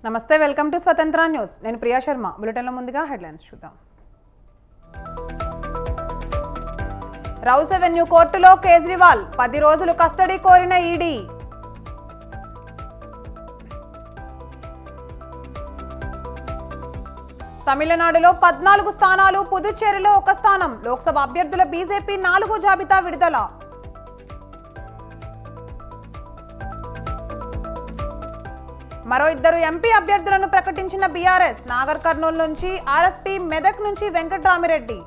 నమస్తే welcome to స్వతంత్ర news నేను ప్రియా శర్మ బులెటిన్లో ముందుగా హెడ్లైన్స్ చూద్దాం రౌస్ అవెన్యూ కోర్టులో కేజ్రీవాల్ 10 రోజులు కస్టడీ కోరిన ఈడీ తమిళనాడులో 14 స్థానాలు పుదుచ్చేరిలో 1 స్థానం లోక్సభ అభ్యర్థుల బీజేపీ 4 జాబితా విడుదల మరో 2 ఎంపీ అభ్యర్థులను ప్రకటించిన బీఆర్ఎస్ నాగర్ కర్నూలు నుంచి ఆర్ఎస్పీ మెదక్ నుంచి వెంకట్రామిరెడ్డి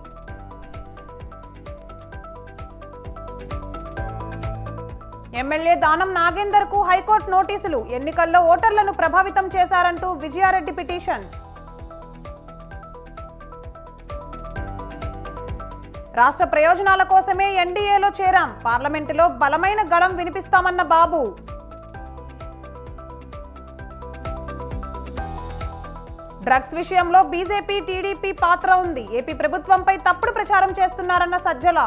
ఎమ్మెల్యే దానం నాగేందర్ కు హైకోర్టు నోటీసులు ఎన్నికల్లో ఓటర్లను ప్రభావితం చేశారంటూ విజయారెడ్డి పిటిషన్ రాష్ట్ర ప్రయోజనాల కోసమే ఎన్డీఏలో చేరాం పార్లమెంటులో బలమైన గళం వినిపిస్తామన్న బాబు డ్రగ్స్ విషయంలో బీజేపీ టీడీపీ పాత్ర ఉంది ఏపీ ప్రభుత్వంపై తప్పుడు ప్రచారం చేస్తున్నారన్న సజ్జల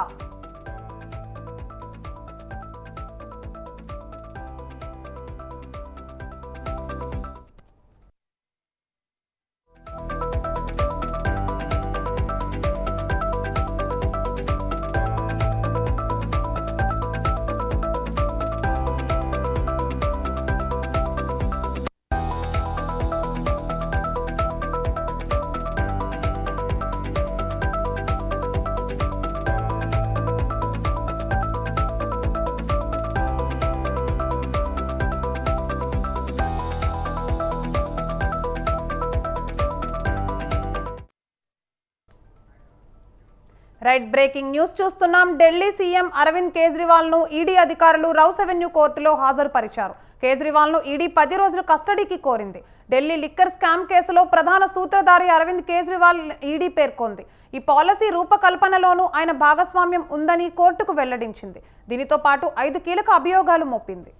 రైట్ బ్రేకింగ్ న్యూస్ చూస్తున్నాం ఢిల్లీ సీఎం అరవింద్ కేజ్రీవాల్ ను ఈడీ అధికారులు రౌస్ అవెన్యూ కోర్టులో హాజరుపరిచారు కేజ్రీవాల్ ను ఈడీ 10 రోజులు కస్టడీకి కోరింది ఢిల్లీ లిక్కర్ స్కామ్ కేసులో ప్రధాన సూత్రధారి అరవింద్ కేజ్రీవాల్ ఈడీ పేర్కొంది ఈ పాలసీ రూపకల్పనలోనూ ఆయన భాగస్వామ్యం ఉందని కోర్టుకు వెల్లడించింది దీనితో పాటు 5 కీలక అభియోగాలు మోపింది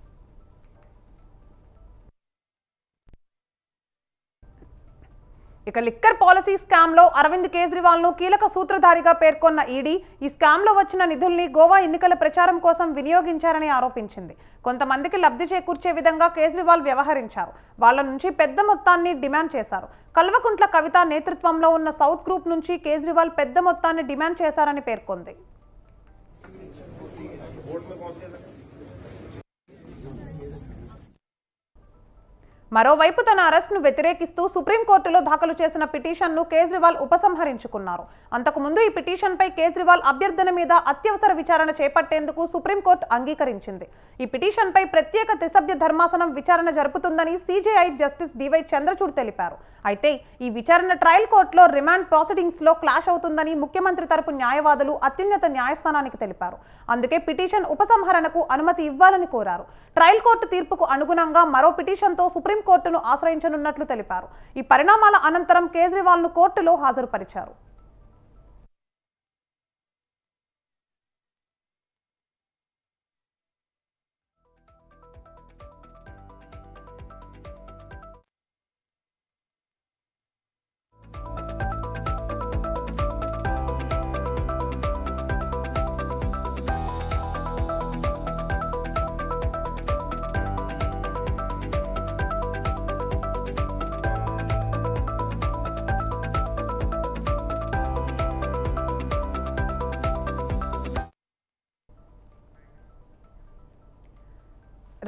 ఇక లిక్కర్ పాలసీ స్కామ్ లో అరవింద్ కేజ్రీవాల్ ను కీలక సూత్రధారిగా పేర్కొన్న ఈడీ ఈ స్కామ్ లో వచ్చిన నిధుల్ని గోవా ఎన్నికల ప్రచారం కోసం వినియోగించారని ఆరోపించింది కొంతమందికి లబ్ధి చేకూర్చే విధంగా కేజ్రీవాల్ వ్యవహరించారు వాళ్ళ నుంచి పెద్ద మొత్తాన్ని డిమాండ్ చేశారు కల్వకుంట్ల కవిత నేతృత్వంలో ఉన్న సౌత్ గ్రూప్ నుంచి కేజ్రీవాల్ పెద్ద మొత్తాన్ని డిమాండ్ చేశారని పేర్కొంది మరోవైపు తన అరెస్ట్ను వ్యతిరేకిస్తూ సుప్రీంకోర్టులో దాఖలు చేసిన పిటిషన్ను కేజ్రీవాల్ ఉపసంహరించుకున్నారు అంతకుముందు ఈ పిటిషన్పై కేజ్రీవాల్ అభ్యర్థన మీద అత్యవసర విచారణ చేపట్టేందుకు సుప్రీంకోర్టు అంగీకరించింది ఈ పిటిషన్పై ప్రత్యేక త్రిసభ్య ధర్మాసనం విచారణ జరుపుతుందని సీజేఐ జస్టిస్ డివై చంద్రచూడ్ తెలిపారు అయితే ఈ విచారణ ట్రయల్ కోర్టులో రిమాండ్ ప్రొసీడింగ్స్ లో క్లాష్ అవుతుందని ముఖ్యమంత్రి తరపు న్యాయవాదులు అత్యున్నత న్యాయస్థానానికి తెలిపారు అందుకే పిటిషన్ ఉపసంహరణకు అనుమతి ఇవ్వాలని కోరారు ట్రయల్ కోర్టు తీర్పుకు అనుగుణంగా మరో పిటిషన్తో సుప్రీంకోర్టును ఆశ్రయించనున్నట్లు తెలిపారు ఈ పరిణామాల అనంతరం కేజ్రీవాల్ ను కోర్టులో హాజరుపరిచారు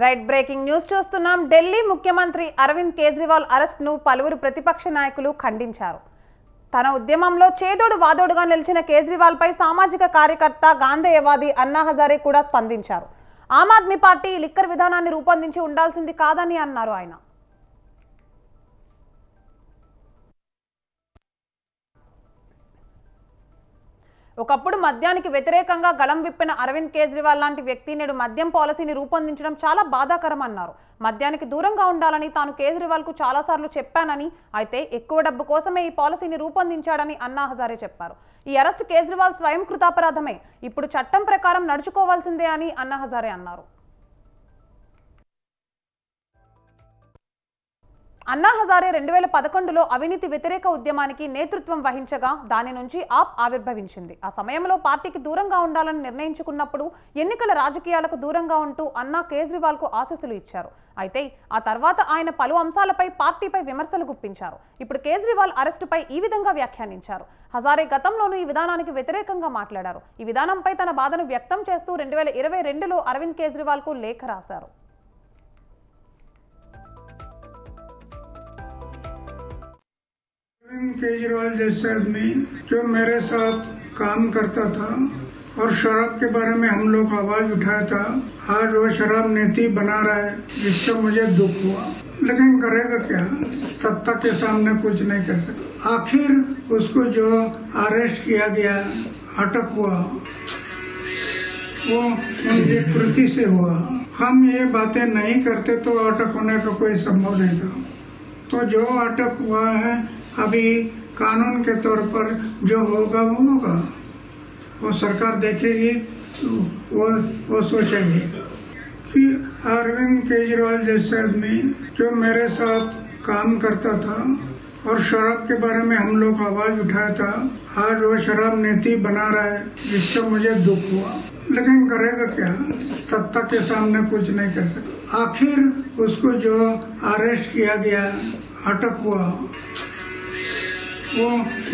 రైట్ బ్రేకింగ్ న్యూస్ చూస్తున్నాం ఢిల్లీ ముఖ్యమంత్రి అరవింద్ కేజ్రీవాల్ అరెస్ట్ ను పలువురు ప్రతిపక్ష నాయకులు ఖండించారు తన ఉద్యమంలో చేదోడు వాదోడుగా నిలిచిన కేజ్రీవాల్ పై సామాజిక కార్యకర్త గాంధేయవాది అన్నా హజారే కూడా స్పందించారు ఆమ్ ఆద్మీ పార్టీ లిక్కర్ విధానాన్ని రూపొందించి ఉండాల్సింది కాదని అన్నారు ఆయన ఒకప్పుడు మద్యానికి వ్యతిరేకంగా గళం విప్పిన అరవింద్ కేజ్రీవాల్ లాంటి వ్యక్తి నేడు మద్యం పాలసీని రూపొందించడం చాలా బాధాకరం అన్నారు మద్యానికి దూరంగా ఉండాలని తాను కేజ్రీవాల్ కు చాలాసార్లు చెప్పానని అయితే ఎక్కువ డబ్బు కోసమే ఈ పాలసీని రూపొందించాడని అన్నా హజారే చెప్పారు ఈ అరెస్ట్ కేజ్రీవాల్ స్వయం కృతాపరాధమే ఇప్పుడు చట్టం ప్రకారం నడుచుకోవాల్సిందే అని అన్నా హజారే అన్నారు అన్నా హజారే 2011లో అవినీతి వ్యతిరేక ఉద్యమానికి నేతృత్వం వహించగా దాని నుంచి ఆప్ ఆవిర్భవించింది. ఆ సమయంలో పార్టీకి దూరంగా ఉండాలని నిర్ణయించుకున్నప్పుడు ఎన్నికల రాజకీయాలకు దూరంగా ఉంటూ అన్నా కేజ్రీవాల్కు ఆశీస్సులు ఇచ్చారు. అయితే ఆ తర్వాత ఆయన పలు అంశాలపై పార్టీపై విమర్శలు గుప్పించారు. ఇప్పుడు కేజ్రీవాల్ అరెస్టుపై ఈ విధంగా వ్యాఖ్యానించారు. హజారే గతంలోనూ ఈ విధానానికి వ్యతిరేకంగా మాట్లాడారు. ఈ విధానంపై తన బాధను వ్యక్తం చేస్తూ 2022లో అరవింద్ కేజ్రీవాల్కు లేఖ రాశారు. केजरीवाल जैसे आदमी जो मेरे साथ काम करता था और शराब के बारे में हम लोग आवाज उठाया था, आज वो शराब नीति बना रहा है, जिससे मुझे दुख हुआ। लेकिन करेगा क्या, सत्ता के सामने कुछ नहीं कर सकता। आखिर उसको जो अरेस्ट किया गया, अटक हुआ, वो उनकी कृति से हुआ। हम ये बातें नहीं करते तो अटक होने का कोई संभव नहीं था। तो जो अटक हुआ है, अभी कानून के तौर पर जो होगा वो होगा, वो सरकार देखेगी, वो सोचेगी कि अरविंद केजरीवाल जैसे आदमी जो मेरे साथ काम करता था और शराब के बारे में हम लोग आवाज उठाया था, आज वो शराब नीति बना रहा है, जिससे मुझे दुख हुआ। लेकिन करेगा क्या, सत्ता के सामने कुछ नहीं कर सकता। आखिर उसको जो अरेस्ट किया गया, अटक हुआ, वो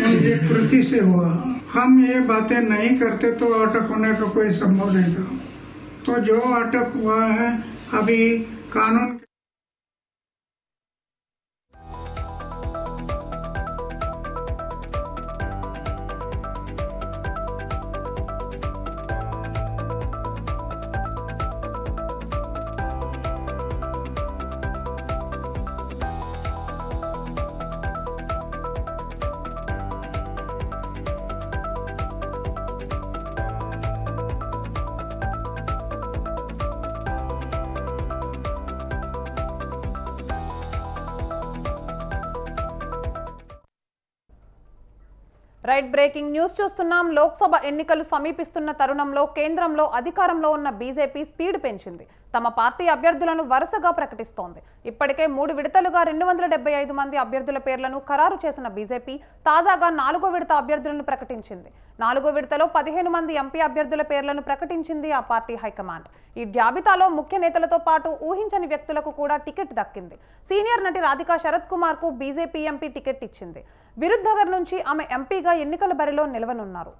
उनकी कृति से हुआ। हम ये बातें नहीं करते तो अटक होने का कोई संभव नहीं था। तो जो अटक हुआ है, अभी कानून రైట్ బ్రేకింగ్ న్యూస్ చూస్తున్నాం. లోక్సభ ఎన్నికలు సమీపిస్తున్న తరుణంలో కేంద్రంలో అధికారంలో ఉన్న బీజేపీ స్పీడ్ పెంచింది. తమ పార్టీ అభ్యర్థులను వరుసగా ప్రకటిస్తోంది. ఇప్పటికే 3 విడతలుగా 275 మంది అభ్యర్థుల పేర్లను ఖరారు చేసిన బీజేపీ తాజాగా 4వ విడత అభ్యర్థులను ప్రకటించింది. 4వ విడతలో 15 మంది ఎంపీ అభ్యర్థుల పేర్లను ప్రకటించింది ఆ పార్టీ హైకమాండ్. ఈ జాబితాలో ముఖ్య నేతలతో పాటు ఊహించని వ్యక్తులకు కూడా టికెట్ దక్కింది. సీనియర్ నటి రాధికా శరత్ కుమార్ కు బీజేపీ ఎంపీ టికెట్ ఇచ్చింది. విరుద్ధగర్ నుంచి ఆమె ఎంపీగా ఎన్నికల బరిలో నిలవనున్నారు.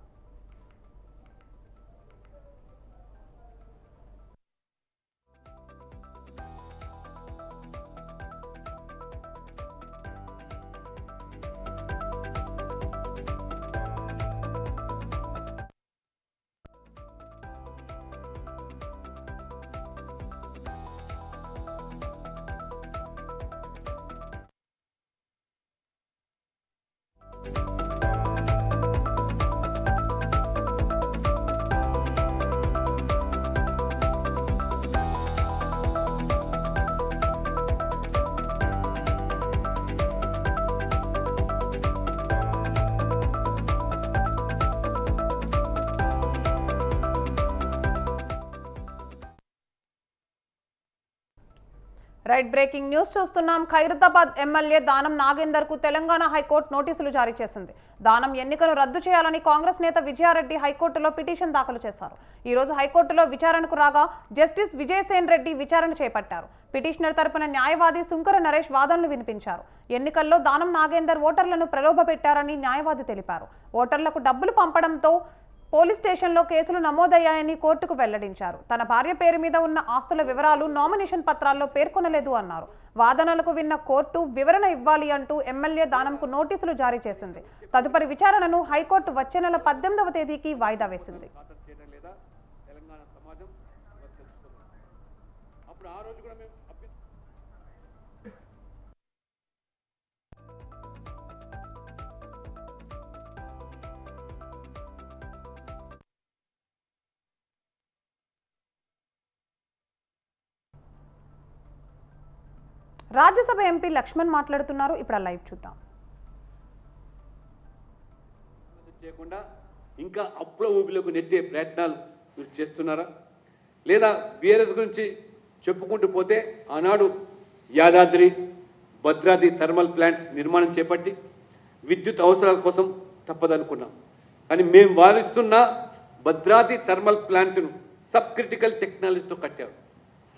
రైట్ బ్రేకింగ్ న్యూస్ చూస్తున్నాం. ఖైరతాబాద్ ఎమ్మెల్యే దానం నాగేందర్ కు తెలంగాణ హైకోర్టు నోటీసులు జారీ చేసింది. దానం ఎన్నికను రద్దు చేయాలని కాంగ్రెస్ నేత విజయారెడ్డి హైకోర్టులో పిటిషన్ దాఖలు చేశారు. ఈ రోజు హైకోర్టులో విచారణకు రాగా జస్టిస్ విజయసేన్ రెడ్డి విచారణ చేపట్టారు. పిటిషనర్ తరపున న్యాయవాది సుంకర నరేష్ వాదనలు వినిపించారు. ఎన్నికల్లో దానం నాగేందర్ ఓటర్లను ప్రలోభపెట్టారని న్యాయవాది తెలిపారు. ఓటర్లకు డబ్బులు పంపడంతో పోలీస్ స్టేషన్లో కేసులు నమోదయ్యాయని కోర్టుకు వెల్లడించారు. తన భార్య పేరు మీద ఉన్న ఆస్తుల వివరాలు నామినేషన్ పత్రాల్లో పేర్కొనలేదు అన్నారు. వాదనలకు విన్న కోర్టు వివరణ ఇవ్వాలి అంటూ ఎమ్మెల్యే దానంకు నోటీసులు జారీ చేసింది. తదుపరి విచారణను హైకోర్టు వచ్చే నెల 18వ తేదీకి వాయిదా వేసింది. రాజ్యసభ ఎంపీ లక్ష్మణ్ మాట్లాడుతున్నారు. ఇప్పుడు లైవ్ చూద్దాం. చేయకుండా ఇంకా అప్పుల ఊబిలోకి నెట్టే ప్రయత్నాలు మీరు చేస్తున్నారా? లేదా బీఆర్ఎస్ గురించి చెప్పుకుంటూ పోతే ఆనాడు యాదాద్రి, భద్రాద్రి థర్మల్ ప్లాంట్స్ నిర్మాణం చేపట్టి విద్యుత్ అవసరాల కోసం తప్పదనుకున్నాం. కానీ మేము వాదిస్తున్న భద్రాద్రి థర్మల్ ప్లాంట్ను సబ్ క్రిటికల్ టెక్నాలజీతో కట్టారు.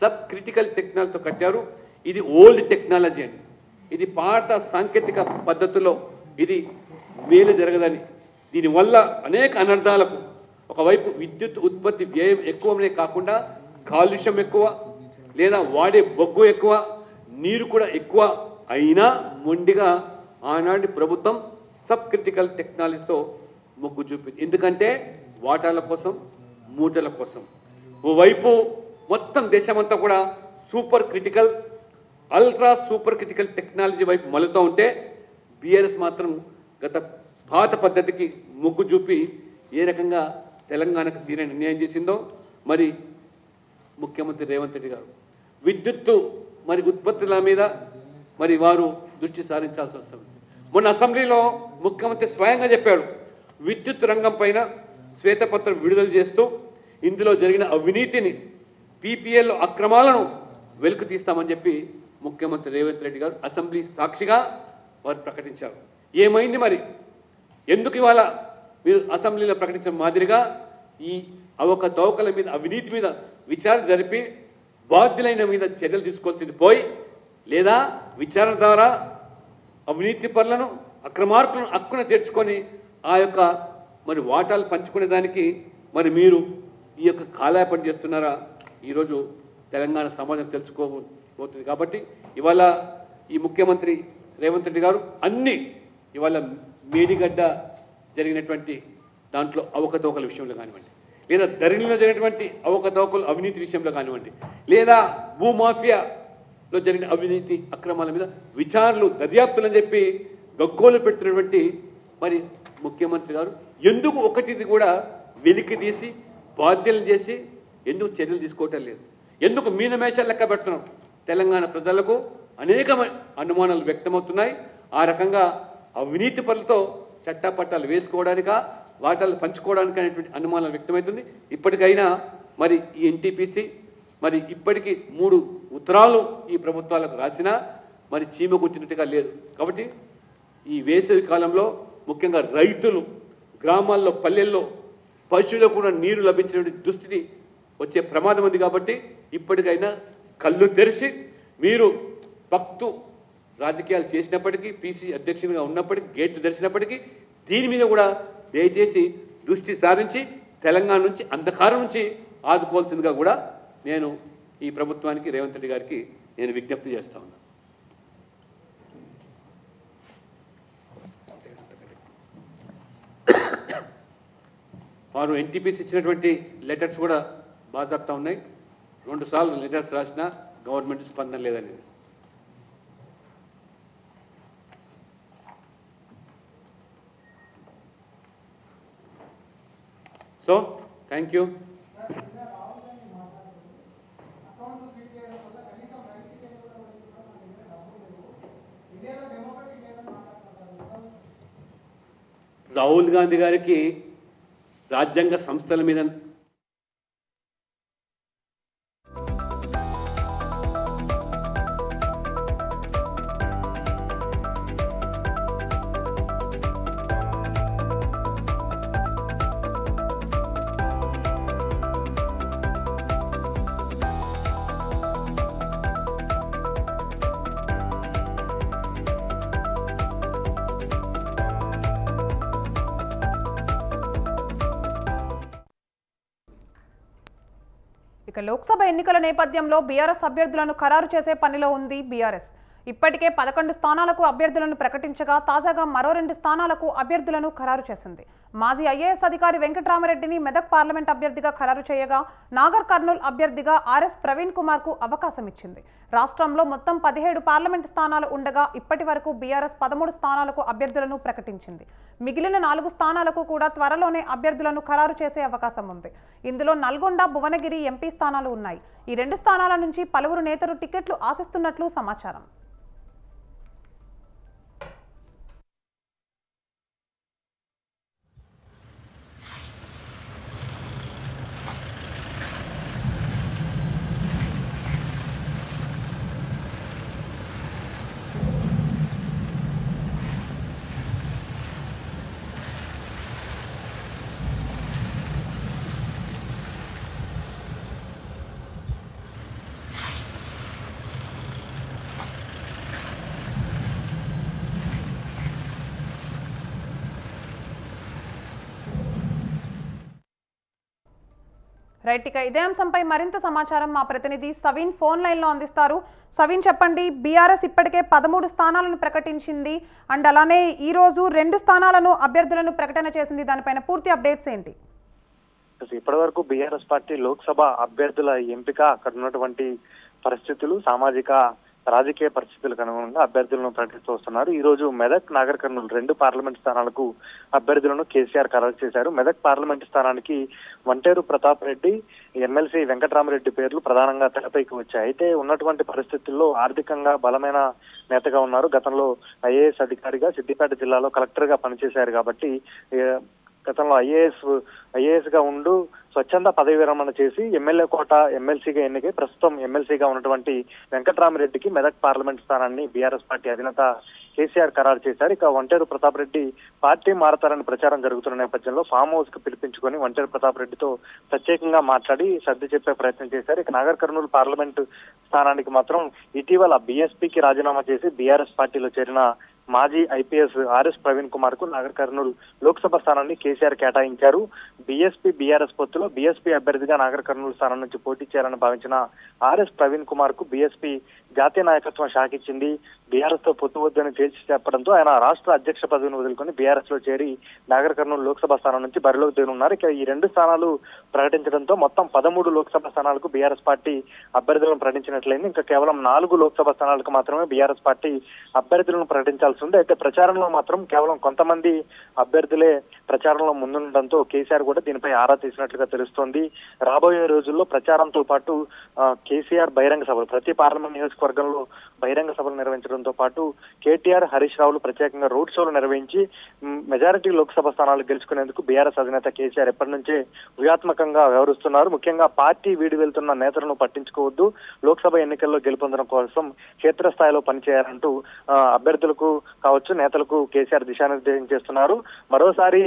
సబ్ క్రిటికల్ టెక్నాలజీతో కట్టారు. ఇది ఓల్డ్ టెక్నాలజీ అని, ఇది పాత సాంకేతిక పద్ధతుల్లో ఇది మేలు జరగదని, దీనివల్ల అనేక అనర్థాలకు, ఒకవైపు విద్యుత్ ఉత్పత్తి వ్యయం ఎక్కువనే కాకుండా కాలుష్యం ఎక్కువ, లేదా వాడే బొగ్గు ఎక్కువ, నీరు కూడా ఎక్కువ అయినా మొండిగా ఆనాటి ప్రభుత్వం సబ్ క్రిటికల్ టెక్నాలజీతో మొగ్గు చూపింది. ఎందుకంటే వాటాల కోసం, మూటల కోసం. ఓవైపు మొత్తం దేశమంతా కూడా super critical, ultra super critical technology వైపు మలుతూ ఉంటే బీఆర్ఎస్ మాత్రం గత పాత పద్ధతికి మొగ్గు చూపి ఏ రకంగా తెలంగాణకు తీరని అన్యాయం చేసిందో మరి ముఖ్యమంత్రి రేవంత్ రెడ్డి గారు విద్యుత్తు మరి ఉత్పత్తుల మీద మరి వారు దృష్టి సారించాల్సి వస్తుంది. మొన్న అసెంబ్లీలో ముఖ్యమంత్రి స్వయంగా చెప్పాడు, విద్యుత్ రంగం పైన శ్వేతపత్రం విడుదల చేస్తూ ఇందులో జరిగిన అవినీతిని, పీపీఎల్ అక్రమాలను వెలుకు తీస్తామని చెప్పి ముఖ్యమంత్రి రేవంత్ రెడ్డి గారు అసెంబ్లీ సాక్షిగా వారు ప్రకటించారు. ఏమైంది మరి? ఎందుకు ఇవాళ మీరు అసెంబ్లీలో ప్రకటించిన మాదిరిగా ఈ అవకతవకల మీద, అవినీతి మీద విచారణ జరిపి బాధ్యులైన మీద చర్యలు తీసుకోవాల్సింది పోయి, లేదా విచారణ ద్వారా అవినీతి పరులను, అక్రమార్కులను హక్కున చేర్చుకొని ఆ యొక్క మరి వాటాలు పంచుకునే దానికి మరి మీరు ఈ యొక్క కాలాపన చేస్తున్నారా? ఈరోజు తెలంగాణ సమాజం తెలుసుకోబోతుంది. కాబట్టి ఇవాళ ఈ ముఖ్యమంత్రి రేవంత్ రెడ్డి గారు అన్ని ఇవాళ మేడిగడ్డ జరిగినటువంటి దాంట్లో అవకతవకల విషయంలో కానివ్వండి, లేదా ధరణిలో జరిగినటువంటి అవకతవకలు అవినీతి విషయంలో కానివ్వండి, లేదా భూమాఫియాలో జరిగిన అవినీతి అక్రమాల మీద విచారణలు, దర్యాప్తులని చెప్పి గగ్గోలు పెడుతున్నటువంటి మరి ముఖ్యమంత్రి గారు ఎందుకు ఒకటిది కూడా వెలికి తీసి బాధ్యతలు చేసి ఎందుకు చర్యలు తీసుకోవటం లేదు? ఎందుకు మీనమేషాలు లెక్క పెడుతున్నాం? తెలంగాణ ప్రజలకు అనేక అనుమానాలు వ్యక్తమవుతున్నాయి. ఆ రకంగా అవినీతి పనులతో చట్టాపట్టాలు వేసుకోవడానిక, వాటాలు పంచుకోవడానికి అనేటువంటి అనుమానాలు వ్యక్తమవుతుంది. ఇప్పటికైనా మరి ఈ ఎన్టీపీసీ మరి ఇప్పటికీ 3 ఉత్తరాలు ఈ ప్రభుత్వాలకు రాసినా మరి చీమ కూర్చున్నట్టుగా లేదు. కాబట్టి ఈ వేసవి కాలంలో ముఖ్యంగా రైతులు, గ్రామాల్లో, పల్లెల్లో పశువులకు కూడా నీరు లభించినటువంటి దుస్థితి వచ్చే ప్రమాదం ఉంది. కాబట్టి ఇప్పటికైనా కళ్ళు తెరిచి మీరు భక్తు రాజకీయాలు చేసినప్పటికీ, పీసీ అధ్యక్షునిగా ఉన్నప్పటికీ, గేట్లు తెరిచినప్పటికీ దీని మీద కూడా దయచేసి దృష్టి సారించి తెలంగాణ నుంచి, అంధకారం నుంచి ఆదుకోవాల్సిందిగా కూడా నేను ఈ ప్రభుత్వానికి, రేవంత్ రెడ్డి గారికి నేను విజ్ఞప్తి చేస్తా ఉన్నాను. వారు ఎన్టీపీసీ ఇచ్చినటువంటి లెటర్స్ కూడా బాజాప్తా ఉన్నాయి. 2 సార్లు లెటర్స్ రాసినా గవర్నమెంట్ స్పందన లేదనేది. So thank you. Rahul Gandhi గారికి రాజ్యాంగ సంస్థల మీద ఇక లోక్సభ ఎన్నికల నేపథ్యంలో బీఆర్ఎస్ అభ్యర్థులను ఖరారు చేసే పనిలో ఉంది బీఆర్ఎస్. ఇప్పటికే 11 స్థానాలకు అభ్యర్థులను ప్రకటించగా తాజాగా మరో 2 స్థానాలకు అభ్యర్థులను ఖరారు చేసింది. మాజీ ఐఏఎస్ అధికారి వెంకటరామరెడ్డిని మెదక్ పార్లమెంట్ అభ్యర్థిగా ఖరారు చేయగా నాగర్ కర్నూల్ అభ్యర్థిగా ఆర్ఎస్ ప్రవీణ్ కుమార్ కు అవకాశం ఇచ్చింది. రాష్ట్రంలో మొత్తం 17 పార్లమెంట్ స్థానాలు ఉండగా ఇప్పటి వరకు బీఆర్ఎస్ 13 స్థానాలకు అభ్యర్థులను ప్రకటించింది. మిగిలిన 4 స్థానాలకు కూడా త్వరలోనే అభ్యర్థులను ఖరారు చేసే అవకాశం ఉంది. ఇందులో నల్గొండ, భువనగిరి ఎంపీ స్థానాలు ఉన్నాయి. ఈ 2 స్థానాల నుంచి పలువురు నేతలు టికెట్లు ఆశిస్తున్నట్లు సమాచారం. రైట్, ఇక ఇదే అంశంపై మరింత సమాచారం మా ప్రతినిధి సవీన్ ఫోన్ లైన్లో అందిస్తారు. సవీన్ చెప్పండి, బీఆర్ఎస్ ఇప్పటికే 13 స్థానాలను ప్రకటించింది అండ్ అలానే ఈ రోజు 2 స్థానాలను అభ్యర్థులను ప్రకటన చేసింది. దానిపైన పూర్తి అప్డేట్స్ ఏంటి? ఇప్పటి వరకు బీఆర్ఎస్ పార్టీ లోక్సభ అభ్యర్థుల ఎంపిక, అక్కడ ఉన్నటువంటి పరిస్థితులు, సామాజిక రాజకీయ పరిస్థితులకు అనుగుణంగా అభ్యర్థులను ప్రకటిస్తూ వస్తున్నారు. ఈ రోజు మెదక్, నాగర్ కర్నూలు 2 పార్లమెంట్ స్థానాలకు అభ్యర్థులను కేసీఆర్ ఖరారు చేశారు. మెదక్ పార్లమెంట్ స్థానానికి వంటేరు ప్రతాప్ రెడ్డి, ఎమ్మెల్సీ వెంకటరామరెడ్డి పేర్లు ప్రధానంగా తెరపైకి వచ్చాయి. అయితే ఉన్నటువంటి పరిస్థితుల్లో ఆర్థికంగా బలమైన నేతగా ఉన్నారు. గతంలో ఐఏఎస్ అధికారిగా సిద్దిపేట జిల్లాలో కలెక్టర్ గా పనిచేశారు కాబట్టి గతంలో ఐఏఎస్ గా ఉంటూ స్వచ్ఛంద పదవి విరమణ చేసి ఎమ్మెల్యే కోట ఎమ్మెల్సీగా ఎన్నికై ప్రస్తుతం ఎమ్మెల్సీగా ఉన్నటువంటి వెంకటరామరెడ్డికి మెదక్ పార్లమెంట్ స్థానాన్ని బీఆర్ఎస్ పార్టీ అధినేత కేసీఆర్ ఖరారు చేశారు. ఇక వంటేరు ప్రతాప్ రెడ్డి పార్టీ మారతారని ప్రచారం జరుగుతున్న నేపథ్యంలో ఫామ్ హౌస్ కు పిలిపించుకొని వంటేరు ప్రతాప్ రెడ్డితో ప్రత్యేకంగా మాట్లాడి సర్ది చెప్పే ప్రయత్నం చేశారు. ఇక నాగర్ కర్నూలు పార్లమెంటు స్థానానికి మాత్రం ఇటీవల బీఎస్పీకి రాజీనామా చేసి బీఆర్ఎస్ పార్టీలో చేరిన మాజీ ఐపీఎస్ ఆర్ఎస్ ప్రవీణ్ కుమార్ కు నాగర్ కర్నూలు లోక్సభ స్థానాన్ని కేసీఆర్ కేటాయించారు. బీఎస్పీ బీఆర్ఎస్ పొత్తులో బీఎస్పీ అభ్యర్థిగా నాగర్ కర్నూలు స్థానం నుంచి పోటీ చేయాలని భావించిన ఆర్ఎస్ ప్రవీణ్ కుమార్ కు బీఎస్పీ జాతీయ నాయకత్వం షాక్ ఇచ్చింది. బీఆర్ఎస్ తో పొత్తు వద్దని తేల్చి చెప్పడంతో ఆయన రాష్ట్ర అధ్యక్ష పదవిని వదులుకొని బీఆర్ఎస్ లో చేరి నాగర్ కర్నూలు లోక్సభ స్థానం నుంచి బరిలోకి దిగనున్నారు. ఇక ఈ 2 స్థానాలు ప్రకటించడంతో మొత్తం 13 లోక్సభ స్థానాలకు బీఆర్ఎస్ పార్టీ అభ్యర్థులను ప్రకటించినట్లయింది. ఇంకా కేవలం 4 లోక్సభ స్థానాలకు మాత్రమే బీఆర్ఎస్ పార్టీ అభ్యర్థులను ప్రకటించాల్సి ఉంది. అయితే ప్రచారంలో మాత్రం కేవలం కొంతమంది అభ్యర్థులే ప్రచారంలో ముందుండటంతో కేసీఆర్ కూడా దీనిపై ఆరా తీసినట్లుగా తెలుస్తోంది. రాబోయే రోజుల్లో ప్రచారంతో పాటు కేసీఆర్ బహిరంగ సభలు, ప్రతి పార్లమెంట్ నియోజకవర్గంలో బహిరంగ సభలు నిర్వహించడంతో పాటు కేటీఆర్, హరీష్ రావులు ప్రత్యేకంగా రోడ్ షోలు నిర్వహించి మెజారిటీ లోక్సభ స్థానాలు గెలుచుకునేందుకు బీఆర్ఎస్ అధినేత కేసీఆర్ ఎప్పటి నుంచే వ్యూహాత్మకంగా వ్యవహరిస్తున్నారు. ముఖ్యంగా పార్టీ వీడి వెళ్తున్న నేతలను పట్టించుకోవద్దు, లోక్సభ ఎన్నికల్లో గెలుపొందడం కోసం క్షేత్రస్థాయిలో పనిచేయాలంటూ అభ్యర్థులకు కావచ్చు, నేతలకు కేసీఆర్ దిశానిర్దేశం చేస్తున్నారు. మరోసారి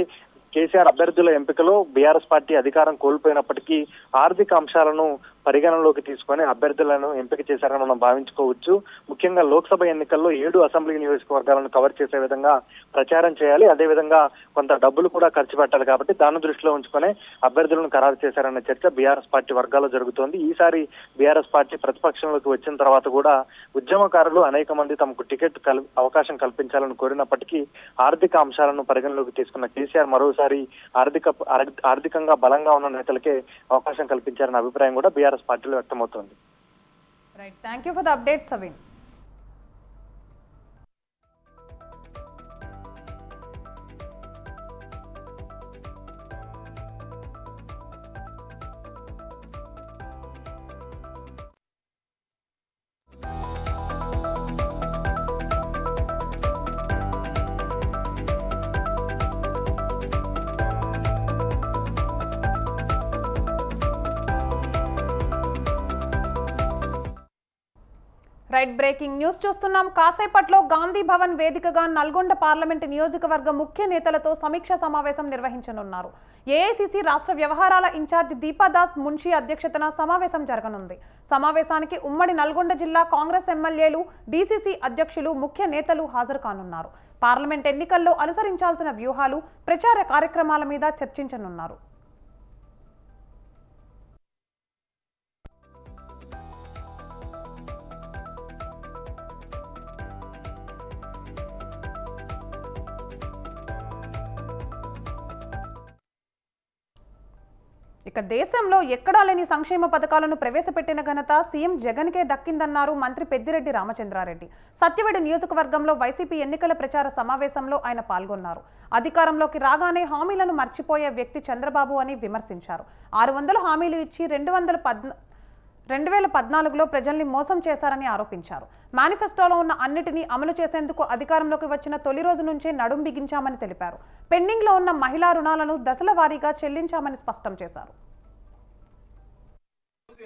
కేసీఆర్ అభ్యర్థుల ఎంపికలో బీఆర్ఎస్ పార్టీ అధికారం కోల్పోయినప్పటికీ ఆర్థిక అంశాలను పరిగణనలోకి తీసుకొని అభ్యర్థులను ఎంపిక చేశారని మనం భావించుకోవచ్చు. ముఖ్యంగా లోక్సభ ఎన్నికల్లో 7 అసెంబ్లీ నియోజకవర్గాలను కవర్ చేసే విధంగా ప్రచారం చేయాలి, అదేవిధంగా కొంత డబ్బులు కూడా ఖర్చు పెట్టాలి కాబట్టి దాన్ని దృష్టిలో ఉంచుకొని అభ్యర్థులను ఖరారు చేశారన్న చర్చ బీఆర్ఎస్ పార్టీ వర్గాల్లో జరుగుతోంది. ఈసారి బీఆర్ఎస్ పార్టీ ప్రతిపక్షంలోకి వచ్చిన తర్వాత కూడా ఉద్యమకారులు అనేక మంది తమకు టికెట్ అవకాశం కల్పించాలని కోరినప్పటికీ ఆర్థిక అంశాలను పరిగణలోకి తీసుకున్న కేసీఆర్ మరోసారి ఆర్థికంగా బలంగా ఉన్న నేతలకే అవకాశం కల్పించారన్న అభిప్రాయం కూడా బీఆర్ఎస్ పార్టీలో వ్యక్తమవుతోంది. Right, thank you for the update Saveen. Right, breaking news చూస్తున్నాం. కాసేపట్లో గాంధీ భవన్ వేదికగా నల్గొండ పార్లమెంటు నియోజకవర్గ ముఖ్య నేతలతో సమీక్ష సమావేశం నిర్వహించనున్నారు. ఏఐసిసి రాష్ట్ర వ్యవహారాల ఇన్ఛార్జ్ దీపాదాస్ మున్షి అధ్యక్షతన సమావేశం జరగనుంది. సమావేశానికి ఉమ్మడి నల్గొండ జిల్లా కాంగ్రెస్ ఎమ్మెల్యేలు, డీసీసీ అధ్యక్షులు, ముఖ్య నేతలు హాజరు కానున్నారు. పార్లమెంట్ ఎన్నికల్లో అనుసరించాల్సిన వ్యూహాలు, ప్రచార కార్యక్రమాల మీద చర్చించనున్నారు. ఇక దేశంలో ఎక్కడా లేని సంక్షేమ పథకాలను ప్రవేశపెట్టిన ఘనత సీఎం జగన్కే దక్కిందన్నారు మంత్రి పెద్దిరెడ్డి రామచంద్రారెడ్డి. సత్యవేడు నియోజకవర్గంలో వైసీపీ ఎన్నికల ప్రచార సమావేశంలో ఆయన పాల్గొన్నారు. అధికారంలోకి రాగానే హామీలను మర్చిపోయే వ్యక్తి చంద్రబాబు అని విమర్శించారు. 600 హామీలు ఇచ్చి 2014లో ప్రజల్ని మోసం చేశారని ఆరోపించారు. మేనిఫెస్టోలో ఉన్న అన్నిటినీ అమలు చేసేందుకు అధికారంలోకి వచ్చిన తొలి రోజు నుంచే నడుం బిగించామని తెలిపారు. పెండింగ్లో ఉన్న మహిళా రుణాలను దశల వారీగా చెల్లించామని స్పష్టం చేశారు.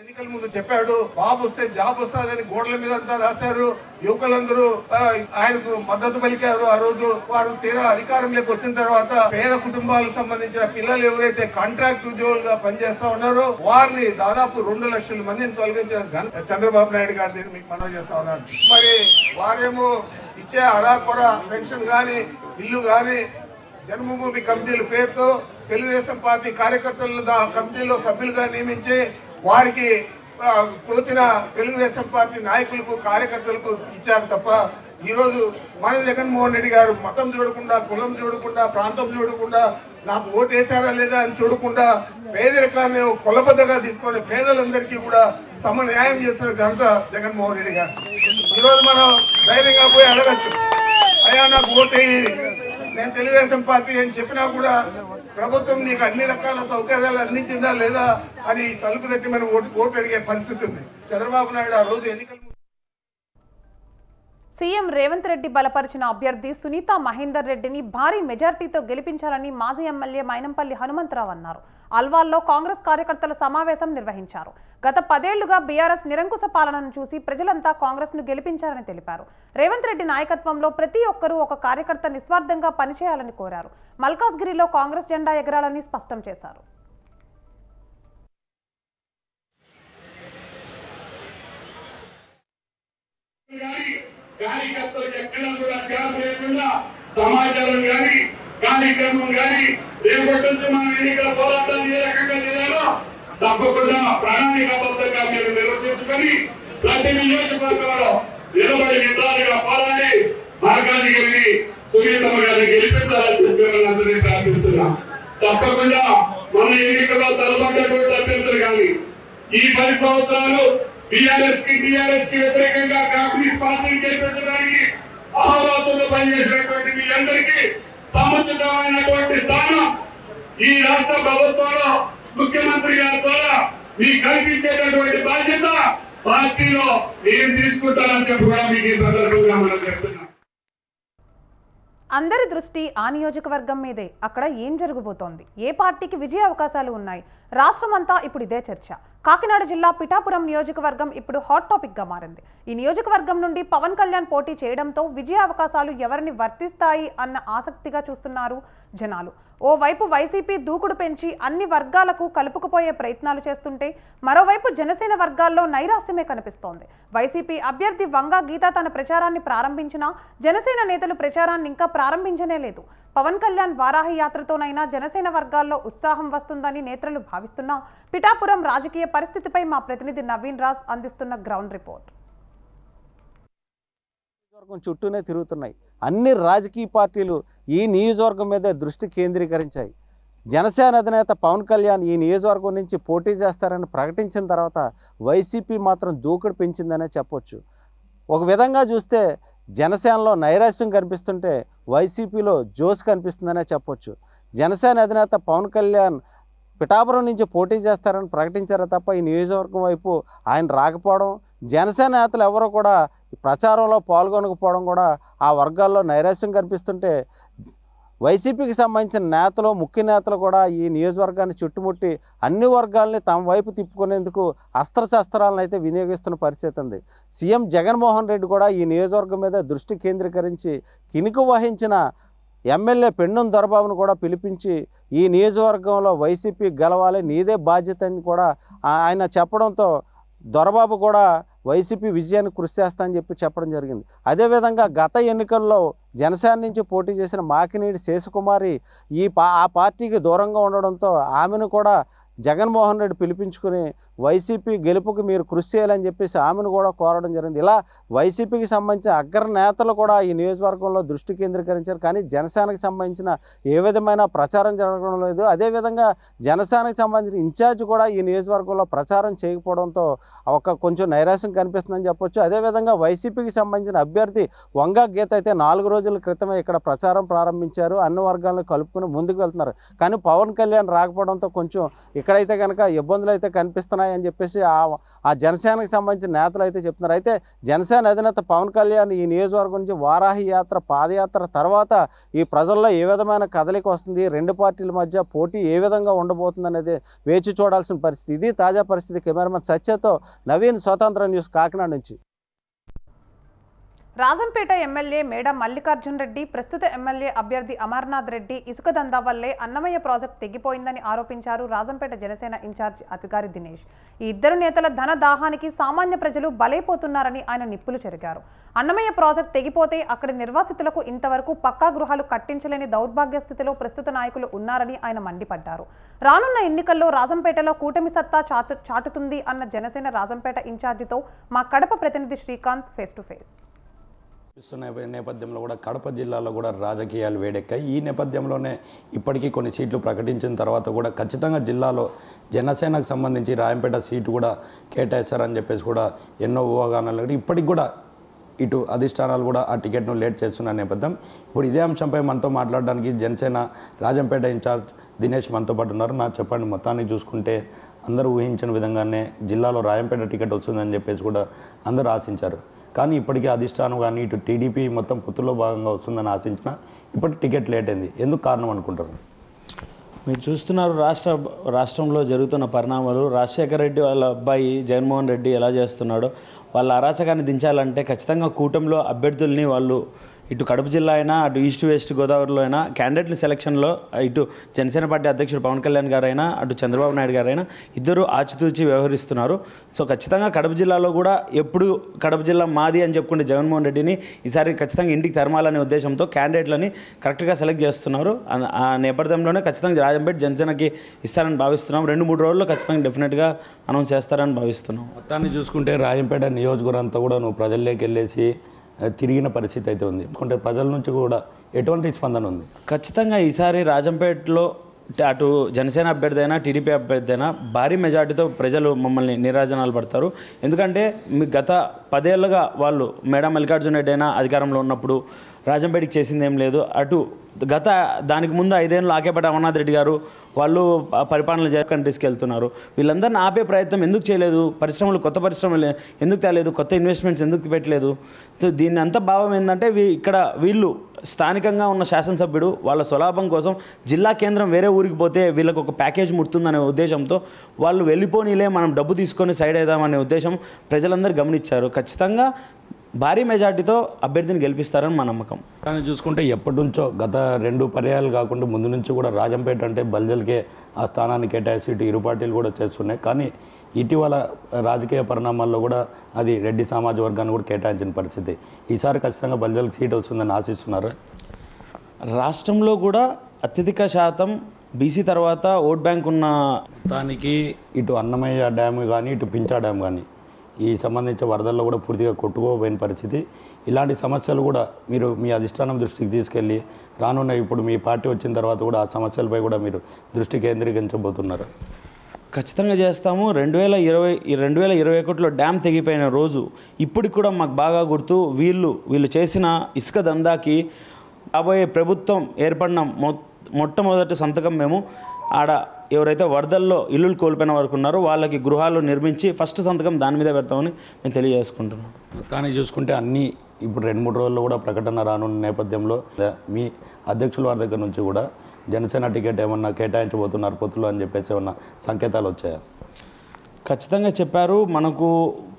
ఎన్నికల ముందు చెప్పాడు, బాబు వస్తే జాబ్ వస్తుందని గోడల మీద అంతా రాశారు. యువకులందరూ ఆయనకు మద్దతు పలికారు. ఆ రోజు వారు తీరా అధికారంలోకి వచ్చిన తర్వాత పేద కుటుంబాలకు సంబంధించిన పిల్లలు ఎవరైతే కాంట్రాక్ట్ ఉద్యోగులుగా పనిచేస్తా ఉన్నారో వారిని దాదాపు 2 లక్షల మందిని తొలగించిన చంద్రబాబు నాయుడు గారి మీకు మనవి చేస్తా ఉన్నారు. మరి వారేమో ఇచ్చే అరాకొర పెన్షన్ గాని, ఇల్లు గాని జన్మభూమి కమిటీల పేరుతో తెలుగుదేశం పార్టీ కార్యకర్తలను కమిటీలో సభ్యులుగా నియమించి వారికి తోచిన తెలుగుదేశం పార్టీ నాయకులకు కార్యకర్తలకు ఇచ్చారు తప్ప ఈరోజు మన జగన్మోహన్ రెడ్డి గారు మతం చూడకుండా, కులం చూడకుండా, ప్రాంతం చూడకుండా, నాకు ఓటు వేశారా లేదా అని చూడకుండా పేదరికాన్ని కొలబద్దగా తీసుకొని పేదలందరికీ కూడా సమన్యాయం చేస్తున్న ఘనత జగన్మోహన్ రెడ్డి గారు. ఈరోజు మనం ధైర్యంగా పోయి అడగచ్చు, అయ్యా నాకు ఓటు వేయి, నేను తెలుగుదేశం పార్టీ అని చెప్పినా కూడా ప్రభుత్వం నీకు అన్ని రకాల సౌకర్యాలు అందించిందా లేదా అని తలుపు తట్టి మనం ఓటు అడిగే పరిస్థితి ఉంది. చంద్రబాబు నాయుడు ఆ రోజు ఎన్నికలు సీఎం రేవంత్ రెడ్డి బలపరిచిన అభ్యర్థి సునీత మహేందర్ రెడ్డిని భారీ మెజార్టీతో గెలిపించాలని మాజీ ఎమ్మెల్యే మైనంపల్లి హనుమంతరావు అన్నారు. అల్వాల్లో కాంగ్రెస్ కార్యకర్తల సమావేశం నిర్వహించారు. గత 10 ఏళ్లుగా బీఆర్ఎస్ నిరంకుశ పాలనను చూసి ప్రజలంతా కాంగ్రెస్ ను గెలిపించారని తెలిపారు. రేవంత్ రెడ్డి నాయకత్వంలో ప్రతి ఒక్కరూ ఒక కార్యకర్త నిస్వార్థంగా పనిచేయాలని కోరారు. మల్కాజ్గిరిలో కాంగ్రెస్ జెండా ఎగరాలని స్పష్టం చేశారు. కార్యకర్తలకు ఎక్కడ కూడా గ్యాప్ లేకుండా సమాచారం కానీ కార్యక్రమం కానీ రేపటి నుంచి మనం ఎన్నికల పోరాటాన్ని ఏ రకంగా చేయాలో తప్పకుండా ప్రణాళికాబద్ధంగా మీరు నిర్వచించుకొని ప్రతి నియోజకవర్గంలో నిలబడి నిద్రాలుగా పోరాడి మార్గాన్ని సునీతమ్మ గారిని గెలిపించాలని చెప్పి అందరినీ ప్రార్థిస్తున్నాం. తప్పకుండా మన ఎన్నికల్లో తలబడ్డటువంటి అభ్యర్థులు కానీ ఈ 10 సంవత్సరాలు టీఆర్ఎస్ కి వ్యతిరేకంగా కాంగ్రెస్ పార్టీని గెలిపించడానికి అహోరాత్రులు పనిచేసినటువంటి మీ అందరికీ సముచితమైనటువంటి స్థానం ఈ రాష్ట్ర ప్రభుత్వంలో ముఖ్యమంత్రి గారి ద్వారా మీకు కల్పించేటటువంటి బాధ్యత పార్టీలో నేను తీసుకుంటానని చెప్పి కూడా మీకు ఈ సందర్భంగా మనం చెప్తున్నాం. అందరి దృష్టి ఆ నియోజకవర్గం మీదే. అక్కడ ఏం జరగబోతోంది, ఏ పార్టీకి విజయ అవకాశాలు ఉన్నాయి, రాష్ట్రమంతా ఇప్పుడు ఇదే చర్చ. కాకినాడ జిల్లా పిఠాపురం నియోజకవర్గం ఇప్పుడు హాట్ టాపిక్ గా మారింది. ఈ నియోజకవర్గం నుండి పవన్ కళ్యాణ్ పోటీ చేయడంతో విజయ అవకాశాలు ఎవరిని వర్తిస్తాయి అన్న ఆసక్తిగా చూస్తున్నారు జనాలు. ఓవైపు వైసీపీ దూకుడు పెంచి అన్ని వర్గాలకు కలుపుకుపోయే ప్రయత్నాలు చేస్తుంటే మరోవైపు జనసేన వర్గాల్లో నైరాశ్యమే కనిపిస్తోంది. వైసీపీ అభ్యర్థి వంగా గీత తన ప్రచారాన్ని ప్రారంభించినా జనసేన నేతలు ప్రచారాన్ని ఇంకా ప్రారంభించనే లేదు. పవన్ కళ్యాణ్ వారాహి యాత్రతోనైనా జనసేన వర్గాల్లో ఉత్సాహం వస్తుందని నేతలు భావిస్తున్నా పిఠాపురం రాజకీయ పరిస్థితిపై మా ప్రతినిధి నవీన్ రాజ్ అందిస్తున్న గ్రౌండ్ రిపోర్ట్. చుట్టూనే తిరుగుతున్నాయి. అన్ని రాజకీయ పార్టీలు ఈ నియోజకవర్గం మీద దృష్టి కేంద్రీకరించాయి. జనసేన అధినేత పవన్ కళ్యాణ్ ఈ నియోజకవర్గం నుంచి పోటీ చేస్తారని ప్రకటించిన తర్వాత వైసీపీ మాత్రం దూకుడు పెంచిందనే చెప్పొచ్చు. ఒక విధంగా చూస్తే జనసేనలో నైరాశ్యం కనిపిస్తుంటే వైసీపీలో జోష్ కనిపిస్తుందనే చెప్పొచ్చు. జనసేన అధినేత పవన్ కళ్యాణ్ పిఠాపురం నుంచి పోటీ చేస్తారని ప్రకటించారే తప్ప ఈ నియోజకవర్గం వైపు ఆయన రాకపోవడం, జనసేన నేతలు ఎవరో కూడా ప్రచారంలో పాల్గొనకపోవడం కూడా ఆ వర్గాల్లో నైరాశ్యం కనిపిస్తుంటే వైసీపీకి సంబంధించిన నేతలు, ముఖ్య నేతలు కూడా ఈ నియోజకవర్గాన్ని చుట్టుముట్టి అన్ని వర్గాల్ని తమ వైపు తిప్పుకునేందుకు అస్త్రశస్త్రాలను అయితే వినియోగిస్తున్న పరిస్థితి ఉంది. సీఎం జగన్మోహన్ రెడ్డి కూడా ఈ నియోజకవర్గం మీద దృష్టి కేంద్రీకరించి కినుకు వహించిన ఎమ్మెల్యే పెండుం దొరబాబును కూడా పిలిపించి ఈ నియోజకవర్గంలో వైసీపీ గెలవాలి, నీదే బాధ్యత అని కూడా ఆయన చెప్పడంతో దొరబాబు కూడా వైసీపీ విజయాన్ని కృషి చేస్తానని చెప్పడం జరిగింది. అదేవిధంగా గత ఎన్నికల్లో జనసేన నుంచి పోటీ చేసిన మాకినీడి శేషకుమారి ఆ పార్టీకి దూరంగా ఉండడంతో ఆమెను కూడా జగన్మోహన్ రెడ్డి పిలిపించుకుని వైసీపీ గెలుపుకి మీరు కృషి చేయాలని చెప్పేసి ఆమెను కూడా కోరడం జరిగింది. ఇలా వైసీపీకి సంబంధించిన అగ్ర నేతలు కూడా ఈ నియోజకవర్గంలో దృష్టి కేంద్రీకరించారు. కానీ జనసేనకు సంబంధించిన ఏ విధమైన ప్రచారం జరగడం లేదు. అదేవిధంగా జనసేనకు సంబంధించిన ఇన్ఛార్జ్ కూడా ఈ నియోజకవర్గంలో ప్రచారం చేయకపోవడంతో కొంచెం నైరాశ్యం కనిపిస్తుందని చెప్పొచ్చు. అదేవిధంగా వైసీపీకి సంబంధించిన అభ్యర్థి వంగా గీత అయితే 4 రోజుల క్రితమే ఇక్కడ ప్రచారం ప్రారంభించారు. అన్ని వర్గాలను కలుపుకుని ముందుకు వెళ్తున్నారు. కానీ పవన్ కళ్యాణ్ రాకపోవడంతో కొంచెం ఇక్కడైతే కనుక ఇబ్బందులు అయితే కనిపిస్తున్నాయి అని చెప్పేసి ఆ జనసేనకు సంబంధించిన నేతలు అయితే చెప్తున్నారు. అయితే జనసేన అధినేత పవన్ కళ్యాణ్ ఈ నియోజకవర్గం నుంచి వారాహి యాత్ర, పాదయాత్ర తర్వాత ఈ ప్రజల్లో ఏ విధమైన కదలిక వస్తుంది, రెండు పార్టీల మధ్య పోటీ ఏ విధంగా ఉండబోతుంది అనేది వేచి చూడాల్సిన పరిస్థితి. ఇది తాజా పరిస్థితి. కెమెరామెన్ సత్యతో నవీన్, స్వతంత్ర న్యూస్, కాకినాడ నుంచి. రాజంపేట ఎమ్మెల్యే మేడ మల్లికార్జున్ రెడ్డి ప్రస్తుత ఎమ్మెల్యే అభ్యర్థి అమర్నాథ్ రెడ్డి ఇసుక దందా వల్లే అన్నమయ్య ప్రాజెక్టు తెగిపోయిందని ఆరోపించారు రాజంపేట జనసేన ఇన్ఛార్జ్ అధికారి దినేష్. ఈ ఇద్దరు నేతల ధన దాహానికి సామాన్య ప్రజలు బలైపోతున్నారని ఆయన నిప్పులు చెరిగారు. అన్నమయ్య ప్రాజెక్టు తెగిపోతే అక్కడి నిర్వాసితులకు ఇంతవరకు పక్కా గృహాలు కట్టించలేని దౌర్భాగ్య స్థితిలో ప్రస్తుత నాయకులు ఉన్నారని ఆయన మండిపడ్డారు. రానున్న ఎన్నికల్లో రాజంపేటలో కూటమి సత్తా చాటుతుంది అన్న జనసేన రాజంపేట ఇన్ఛార్జితో మా కడప ప్రతినిధి శ్రీకాంత్ ఫేస్ టు ఫేస్. నేపథ్యంలో కూడా కడప జిల్లాలో కూడా రాజకీయాలు వేడెక్కాయి. ఈ నేపథ్యంలోనే ఇప్పటికీ కొన్ని సీట్లు ప్రకటించిన తర్వాత కూడా ఖచ్చితంగా జిల్లాలో జనసేనకు సంబంధించి రాయంపేట సీటు కూడా కేటాయిస్తారని చెప్పేసి కూడా ఎన్నో ఊహాగానాలు ఇప్పటికి కూడా ఇటు అధిష్టానాలు కూడా ఆ టికెట్ను లేట్ చేస్తున్న నేపథ్యం. ఇప్పుడు ఇదే అంశంపై మనతో మాట్లాడడానికి జనసేన రాజంపేట ఇన్ఛార్జ్ దినేష్ మనతో పాటు ఉన్నారు. నాకు చెప్పండి, మొత్తాన్ని చూసుకుంటే అందరూ ఊహించిన విధంగానే జిల్లాలో రాయంపేట టికెట్ వస్తుందని చెప్పేసి కూడా అందరూ ఆశించారు. కానీ ఇప్పటికీ అధిష్టానం కానీ ఇటు టీడీపీ మొత్తం పొత్తులో భాగంగా వస్తుందని ఆశించిన ఇప్పటికి టికెట్ లేట్ అయింది. ఎందుకు కారణం అనుకుంటారు? మీరు చూస్తున్నారు రాష్ట్రంలో జరుగుతున్న పరిణామాలు. రాజశేఖర రెడ్డి వాళ్ళ అబ్బాయి జగన్మోహన్ రెడ్డి ఎలా చేస్తున్నాడో వాళ్ళ అరాచకాన్ని దించాలంటే ఖచ్చితంగా కూటమిలో అభ్యర్థుల్ని వాళ్ళు ఇటు కడప జిల్లా అయినా అటు ఈస్ట్ వెస్ట్ గోదావరిలో అయినా క్యాండిడేట్ల సెలక్షన్లో ఇటు జనసేన పార్టీ అధ్యక్షుడు పవన్ కళ్యాణ్ గారైనా అటు చంద్రబాబు నాయుడు గారైనా ఇద్దరు ఆచితూచి వ్యవహరిస్తున్నారు. సో ఖచ్చితంగా కడప జిల్లాలో కూడా ఎప్పుడు కడప జిల్లా మాది అని చెప్పుకుంటే జగన్మోహన్ రెడ్డిని ఈసారి ఖచ్చితంగా ఇంటికి తరమాలనే ఉద్దేశంతో క్యాండిడేట్లని కరెక్ట్గా సెలెక్ట్ చేస్తున్నారు. ఆ నేపథ్యంలోనే ఖచ్చితంగా రాజంపేట జనసేనకి ఇస్తారని భావిస్తున్నాం. 2-3 రోజుల్లో ఖచ్చితంగా డెఫినెట్గా అనౌన్స్ చేస్తారని భావిస్తున్నాం. మొత్తాన్ని చూసుకుంటే రాజంపేట నియోజకవర్గం అంతా కూడా నువ్వు ప్రజల్లోకి వెళ్ళేసి తిరిగిన పరిస్థితి అయితే ఉంది. ఎందుకంటే ప్రజల నుంచి కూడా ఎటువంటి స్పందన ఉంది? ఖచ్చితంగా ఈసారి రాజంపేటలో అటు జనసేన అభ్యర్థి అయినా టీడీపీ అభ్యర్థి అయినా భారీ మెజార్టీతో ప్రజలు మమ్మల్ని నీరాజనాలు పడతారు. ఎందుకంటే గత 10 ఏళ్ళుగా వాళ్ళు మేడ మల్లికార్జున రెడ్డి అయినా అధికారంలో ఉన్నప్పుడు రాజంపేటకి చేసింది ఏం లేదు. అటు గత దానికి ముందు 5 ఏళ్ళు ఆకేపేట అమర్నాథ్ రెడ్డి గారు వాళ్ళు పరిపాలన చేయకుండా తీసుకెళ్తున్నారు. వీళ్ళందరినీ ఆపే ప్రయత్నం ఎందుకు చేయలేదు? పరిశ్రమలు, కొత్త పరిశ్రమలు ఎందుకు తేలేదు? కొత్త ఇన్వెస్ట్మెంట్స్ ఎందుకు పెట్టలేదు? సో దీని అంతా భావం ఏంటంటే ఇక్కడ వీళ్ళు స్థానికంగా ఉన్న శాసనసభ్యుడు వాళ్ళ స్వలాభం కోసం జిల్లా కేంద్రం వేరే ఊరికి పోతే వీళ్ళకు ఒక ప్యాకేజ్ ముడుతుందనే ఉద్దేశంతో వాళ్ళు వెళ్ళిపోనీలే, మనం డబ్బు తీసుకొని సైడ్ అవుదామనే ఉద్దేశం ప్రజలందరూ గమనించారు. ఖచ్చితంగా భారీ మెజార్టీతో అభ్యర్థిని గెలిపిస్తారని మా నమ్మకం. కానీ చూసుకుంటే ఎప్పటి నుంచో గత 2 పర్యాయాలు కాకుండా ముందు నుంచి కూడా రాజంపేట అంటే బల్జల్కే ఆ స్థానాన్ని కేటాయిస్తూ ఇటు ఇరు పార్టీలు కూడా చేస్తున్నాయి. కానీ ఇటీవల రాజకీయ పరిణామాల్లో కూడా అది రెడ్డి సమాజ వర్గాన్ని కూడా కేటాయించిన పరిస్థితి. ఈసారి ఖచ్చితంగా బల్జల్కి సీట్ వస్తుందని ఆశిస్తున్నారు. రాష్ట్రంలో కూడా అత్యధిక శాతం బీసీ తర్వాత ఓట్ బ్యాంక్ ఉన్న దానికి ఇటు అన్నమయ్య డ్యామ్ కానీ ఇటు పించా డ్యామ్ కానీ ఈ సంబంధించిన వరదల్లో కూడా పూర్తిగా కొట్టుకోపోయిన పరిస్థితి. ఇలాంటి సమస్యలు కూడా మీరు మీ అధిష్టానం దృష్టికి తీసుకెళ్ళి రానున్న ఇప్పుడు మీ పార్టీ వచ్చిన తర్వాత కూడా ఆ సమస్యలపై కూడా మీరు దృష్టి కేంద్రీకరించబోతున్నారు. ఖచ్చితంగా చేస్తాము. 2021లో డ్యామ్ తెగిపోయిన రోజు ఇప్పటికి కూడా మాకు బాగా గుర్తు. వీళ్ళు చేసిన ఇసుక దందాకి రాబోయే ప్రభుత్వం ఏర్పడిన మొట్టమొదటి సంతకం మేము ఆడ ఎవరైతే వరదల్లో ఇల్లులు కోల్పోయిన వరకు ఉన్నారో వాళ్ళకి గృహాలు నిర్మించి ఫస్ట్ సంతకం దాని మీద పెడతామని మేము తెలియజేసుకుంటున్నాం. మొత్తాన్ని చూసుకుంటే అన్నీ ఇప్పుడు 2-3 రోజుల్లో కూడా ప్రకటన రానున్న నేపథ్యంలో మీ అధ్యక్షుల వారి దగ్గర నుంచి కూడా జనసేన టికెట్ ఏమన్నా కేటాయించబోతున్నారు పొత్తులు అని చెప్పేసి ఏమన్నా సంకేతాలు వచ్చాయా? ఖచ్చితంగా చెప్పారు. మనకు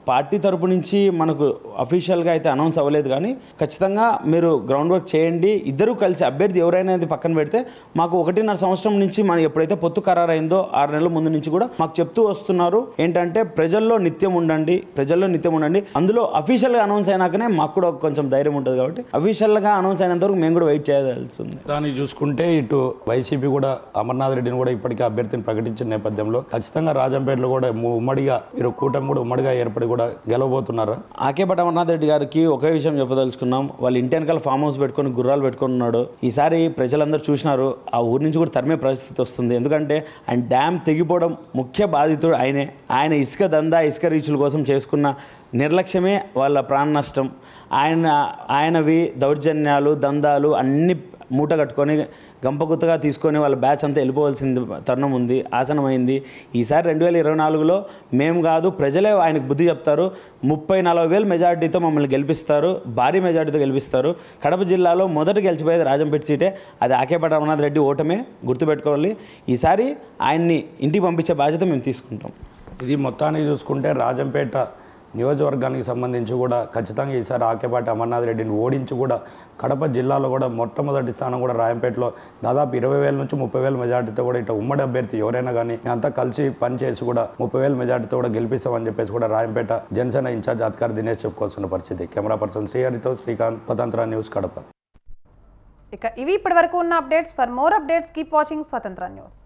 పార్టీ తరపు నుంచి మనకు అఫీషియల్గా అయితే అనౌన్స్ అవ్వలేదు. కానీ ఖచ్చితంగా మీరు గ్రౌండ్ వర్క్ చేయండి. ఇద్దరూ కలిసి అభ్యర్థి ఎవరైనా పక్కన పెడితే మాకు 1.5 సంవత్సరం నుంచి మనం ఎప్పుడైతే పొత్తు ఖరారైందో 6 నెలల ముందు నుంచి కూడా మాకు చెప్తూ వస్తున్నారు ఏంటంటే ప్రజల్లో నిత్యం ఉండండి. అందులో అఫీషియల్గా అనౌన్స్ అయినాకనే మాకు కూడా కొంచెం ధైర్యం ఉంటుంది. కాబట్టి అఫీషియల్గా అనౌన్స్ అయినంత వరకు మేము కూడా వెయిట్ చేయాల్సి ఉంది. దాన్ని చూసుకుంటే ఇటు వైసీపీ కూడా అమర్నాథ్ రెడ్డిని కూడా ఇప్పటికే అభ్యర్థిని ప్రకటించిన నేపథ్యంలో ఖచ్చితంగా రాజంపేటలో కూడా ఉమ్మడిగా మీరు కూటమి కూడా ఉమ్మడిగా ఏర్పడి కూడా గెలవబోతున్నారా? ఆకేపేట అమర్నాథ్ రెడ్డి గారికి ఒకే విషయం చెప్పదలుచుకున్నాం. వాళ్ళ ఇంటి వెనకాల ఫామ్ హౌస్ పెట్టుకొని గుర్రాలు పెట్టుకున్నాడు. ఈసారి ప్రజలందరూ చూసినారు, ఆ ఊరి నుంచి కూడా తరిమే పరిస్థితి వస్తుంది. ఎందుకంటే ఆయన డ్యామ్ తెగిపోవడం ముఖ్య బాధితుడు ఆయనే. ఆయన ఇసుక దందా, ఇసుక రీచుల కోసం చేసుకున్న నిర్లక్ష్యమే వాళ్ళ ప్రాణ నష్టం. ఆయనవి దౌర్జన్యాలు, దందాలు అన్ని మూట కట్టుకొని గంపగుత్తగా తీసుకొని వాళ్ళ బ్యాచ్ అంతా వెళ్ళిపోవాల్సింది తరుణం ఉంది, ఆసనమైంది. ఈసారి 2024లో మేము కాదు ప్రజలే ఆయనకు బుద్ధి చెప్తారు. 30-40 వేల మెజార్టీతో మమ్మల్ని గెలిపిస్తారు, భారీ మెజార్టీతో గెలిపిస్తారు. కడప జిల్లాలో మొదట గెలిచిపోయేది రాజంపేట సీటే. అది ఆకేపేట అమర్నాథ్ రెడ్డి ఓటమే, గుర్తుపెట్టుకోవాలి. ఈసారి ఆయన్ని ఇంటికి పంపించే బాధ్యత మేము తీసుకుంటాం. ఇది మొత్తానికి చూసుకుంటే రాజంపేట నియోజకవర్గానికి సంబంధించి కూడా ఖచ్చితంగా ఈసారి ఆకేపాటి అమర్నాథ్ రెడ్డిని ఓడించి కూడా కడప జిల్లాలో కూడా మొట్టమొదటి స్థానం కూడా రాయంపేటలో దాదాపు 20,000 నుంచి 30,000 మెజార్టీతో కూడా ఇట్లా ఉమ్మడి అభ్యర్థి ఎవరైనా కానీ అంతా కలిసి పనిచేసి కూడా 30,000 మెజార్టీతో కూడా గెలిపిస్తామని చెప్పేసి కూడా రాయంపేట జనసేన ఇన్ఛార్జ్ అధికారి దినేష్ చెప్పుకోవాల్సిన పరిస్థితి. కెమెరా పర్సన్ శ్రీహరితో శ్రీకాంత్, స్వతంత్ర న్యూస్, కడప. ఇక ఇవి ఇప్పటివరకు ఉన్న updates. For more updates keep watching స్వతంత్ర న్యూస్.